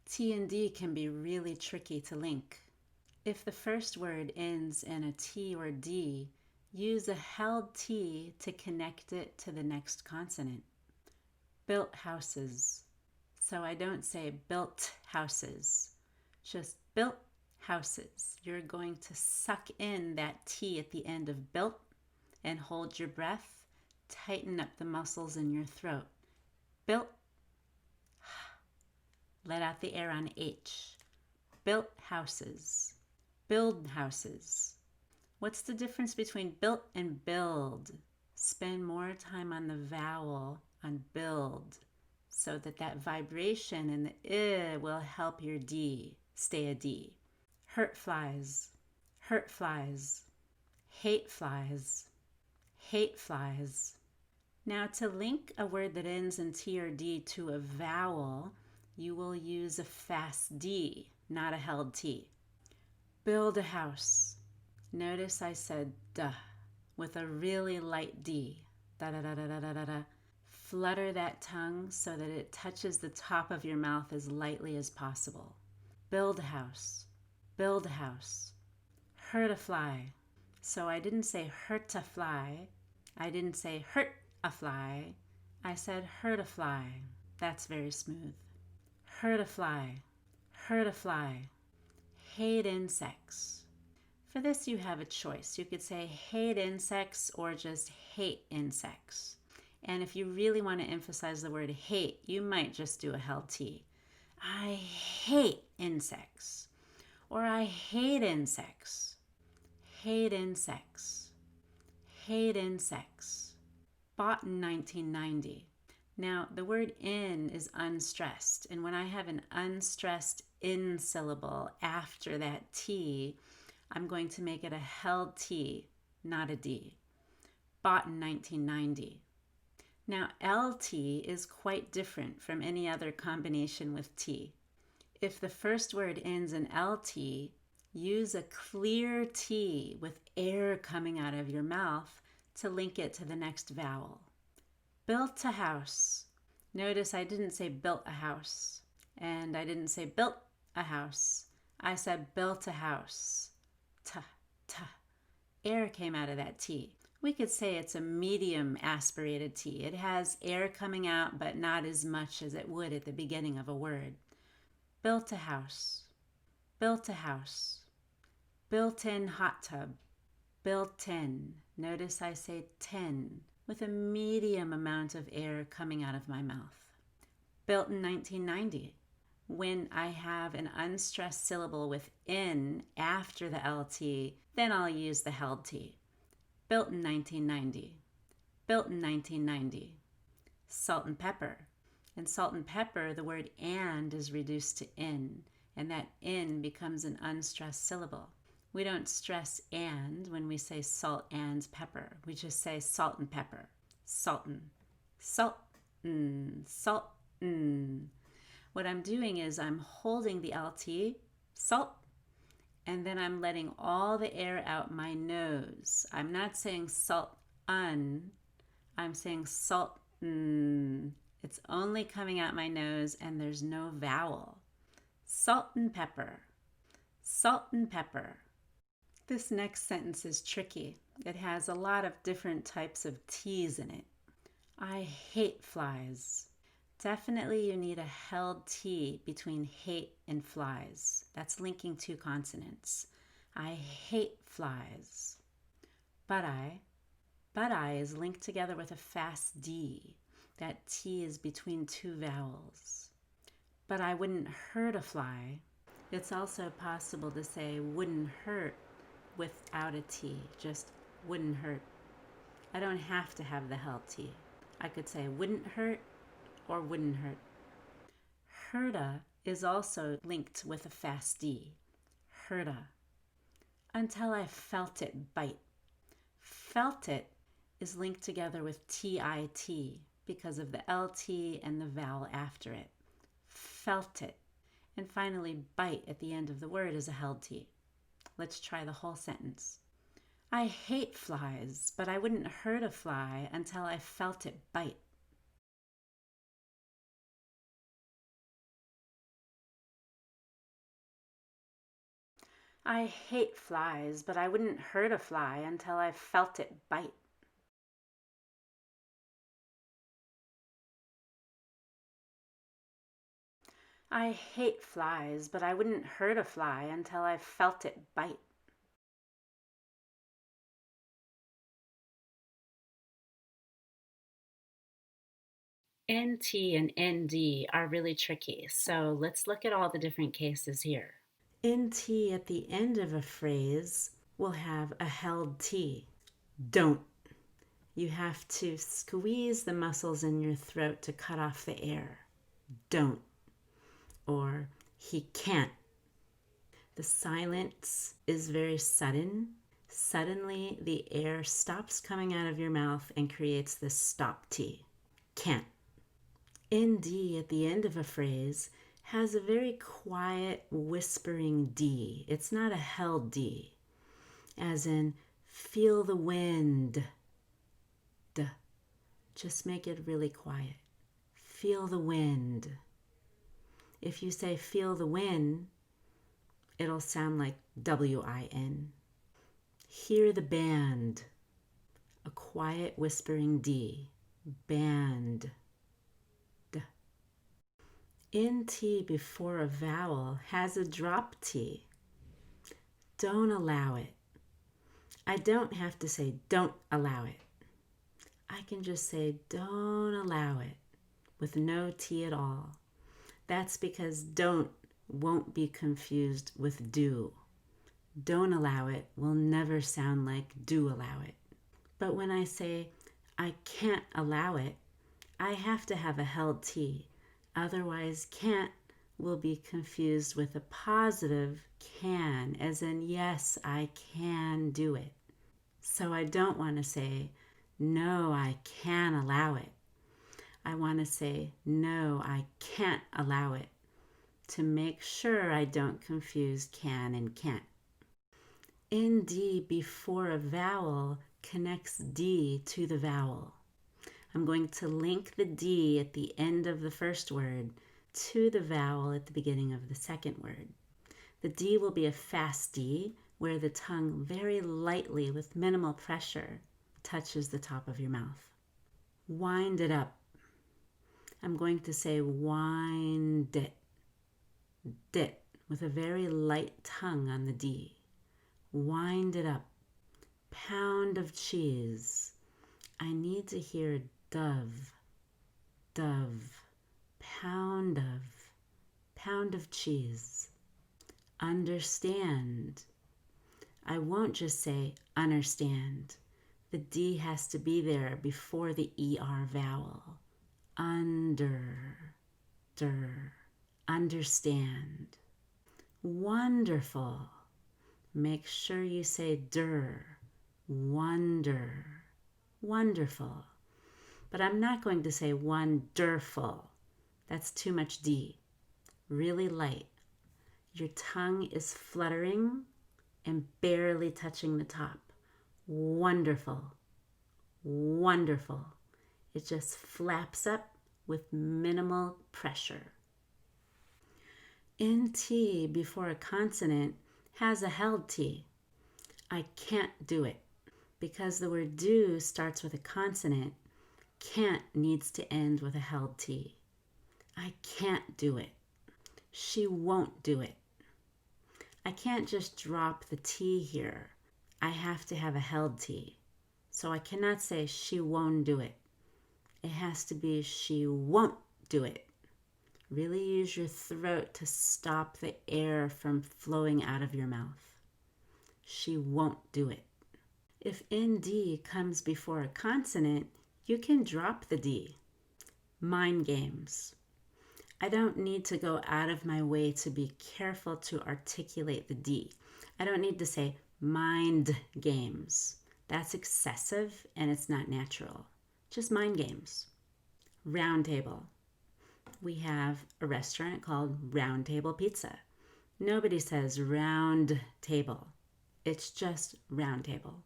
T and D can be really tricky to link. If the first word ends in a T or D, use a held T to connect it to the next consonant. Built houses. So I don't say built houses, just built houses. You're going to suck in that T at the end of built and hold your breath. Tighten up the muscles in your throat. Built. Let out the air on H. Built houses. Build houses. What's the difference between built and build? Spend more time on the vowel, on build, so that vibration in the I will help your D stay a D. Hurt flies. Hurt flies. Hate flies. Hate flies. Now, to link a word that ends in T or D to a vowel, you will use a fast D, not a held T. Build a house. Notice I said duh with a really light D. Da da da da da da da da. Flutter that tongue so that it touches the top of your mouth as lightly as possible. Build a house. Build a house. Hurt a fly. So I didn't say hurt a fly. I didn't say hurt a fly. I said hurt a fly. That's very smooth. Hurt a fly. Hurt a fly. Hate insects. For this you have a choice. You could say hate insects or just hate insects. And if you really want to emphasize the word hate, you might just do a held T. I hate insects. Or I hate insects. Hate insects. Hate insects. Bought in 1990. Now, the word in is unstressed, and when I have an unstressed in syllable after that T, I'm going to make it a held T, not a D. Bought in 1990. Now, LT is quite different from any other combination with T. If the first word ends in LT, use a clear T with air coming out of your mouth to link it to the next vowel. Built a house. Notice I didn't say built a house, and I didn't say built a house. I said built a house. Ta, ta. Air came out of that T. We could say it's a medium aspirated T. It has air coming out, but not as much as it would at the beginning of a word. Built a house. Built a house. Built-in hot tub. Built-in. Notice I say 10 with a medium amount of air coming out of my mouth. Built in 1990. When I have an unstressed syllable with N after the LT, then I'll use the held T. Built in 1990. Built in 1990. Salt and pepper. In salt and pepper, the word and is reduced to N, and that N becomes an unstressed syllable. We don't stress and when we say salt and pepper. We just say salt and pepper. Saltin. Saltin. Saltin. What I'm doing is I'm holding the LT, salt, and then I'm letting all the air out my nose. I'm not saying salt un. I'm saying salt. It's only coming out my nose and there's no vowel. Salt and pepper. Salt and pepper. This next sentence is tricky. It has a lot of different types of T's in it. I hate flies. Definitely you need a held T between hate and flies. That's linking two consonants. I hate flies. But I is linked together with a fast D. That T is between two vowels. But I wouldn't hurt a fly. It's also possible to say wouldn't hurt without a T, just wouldn't hurt. I don't have to have the held T. I could say wouldn't hurt or wouldn't hurt. Hurta is also linked with a fast D. Hurta. Until I felt it bite. Felt it is linked together with TIT because of the LT and the vowel after it. Felt it. And finally, bite at the end of the word is a held T. Let's try the whole sentence. I hate flies, but I wouldn't hurt a fly until I felt it bite. I hate flies, but I wouldn't hurt a fly until I felt it bite. I hate flies, but I wouldn't hurt a fly until I felt it bite. NT and ND are really tricky, so let's look at all the different cases here. NT at the end of a phrase will have a held T. Don't. You have to squeeze the muscles in your throat to cut off the air. Don't. Or he can't. The silence is very sudden. Suddenly, the air stops coming out of your mouth and creates this stop T. Can't. ND at the end of a phrase has a very quiet, whispering D. It's not a held D, as in feel the wind. D. Just make it really quiet. Feel the wind. If you say feel the wind, it'll sound like W-I-N. Hear the band. A quiet whispering D. Band. D. NT before a vowel has a drop T. Don't allow it. I don't have to say don't allow it. I can just say don't allow it with no T at all. That's because don't won't be confused with do. Don't allow it will never sound like do allow it. But when I say I can't allow it, I have to have a held T. Otherwise, can't will be confused with a positive can, as in yes, I can do it. So I don't want to say no, I can allow it. I want to say no, I can't allow it, to make sure I don't confuse can and can't. ND before a vowel connects D to the vowel. I'm going to link the D at the end of the first word to the vowel at the beginning of the second word. The D will be a fast D, where the tongue very lightly with minimal pressure touches the top of your mouth. Wind it up. I'm going to say wind it. Dit, with a very light tongue on the D. Wind it up. Pound of cheese. I need to hear dove, dove, pound of cheese. Understand. I won't just say understand. The D has to be there before the ER vowel. Understand. Wonderful. Make sure you say der. Wonder. Wonderful. But I'm not going to say wonderful. That's too much D. Really light. Your tongue is fluttering and barely touching the top. Wonderful. Wonderful. It just flaps up with minimal pressure. NT before a consonant has a held T. I can't do it. Because the word do starts with a consonant, can't needs to end with a held T. I can't do it. She won't do it. I can't just drop the T here. I have to have a held T. So I cannot say she won't do it. It has to be she won't do it. Really use your throat to stop the air from flowing out of your mouth. She won't do it. If ND comes before a consonant, you can drop the D. Mind games. I don't need to go out of my way to be careful to articulate the D. I don't need to say mind games. That's excessive and it's not natural. Just mind games. Round table. We have a restaurant called Round Table Pizza. Nobody says round table. It's just round table.